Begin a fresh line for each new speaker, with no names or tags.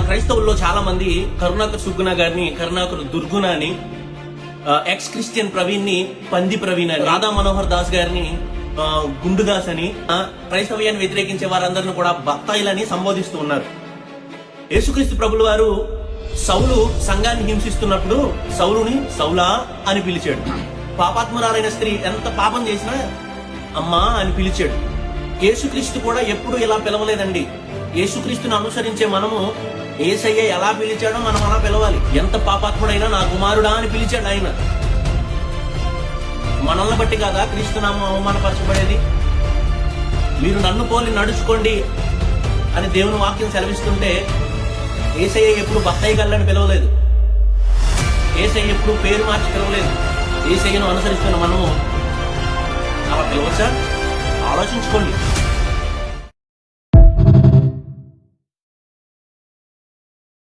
క్రైస్తవుల్లో చాలా మంది కరుణాకర్ సుగ్గుణ గారిని కరుణాకర్ దుర్గుణ అని, ఎక్స్ క్రిస్టియన్ ప్రవీణ్ ని పంది ప్రవీణ్ అని, రాధా మనోహర్ దాస్ గారిని గుండుదాస్ అని, క్రైస్తవ్యాన్ని వ్యతిరేకించే వారందరిని కూడా బత్తాయిలని సంబోధిస్తూ ఉన్నారు. యేసుక్రీస్తు ప్రభుల వారు సౌలు సంఘాన్ని హింసిస్తున్నప్పుడు సౌలుని సౌలా అని పిలిచాడు. పాపాత్మురాలైన స్త్రీ ఎంత పాపం చేసినా అమ్మా అని పిలిచాడు. యేసుక్రీస్తు కూడా ఎప్పుడు ఇలా పిలవలేదండి. యేసుక్రీస్తుని అనుసరించే మనము యేసయ్య ఎలా పిలిచాడో మనం అలా పిలవాలి. ఎంత పాపాత్ముడైనా నా కుమారుడా అని పిలిచాడు ఆయన. మనల్ని బట్టి కాదా క్రీస్తునామం అవమానపరచబడేది? మీరు నన్ను పోలి నడుచుకోండి అని దేవుని వాక్యం సెలవిస్తుంటే యేసయ్య ఎప్పుడు బత్తాయి గల్లని పిలవలేదు. యేసయ్య ఎప్పుడు పేరు మార్చి పిలవలేదు. యేసయ్యను అనుసరిస్తున్న మనము అలా పిలవచ్చా? ఆలోచించుకోండి.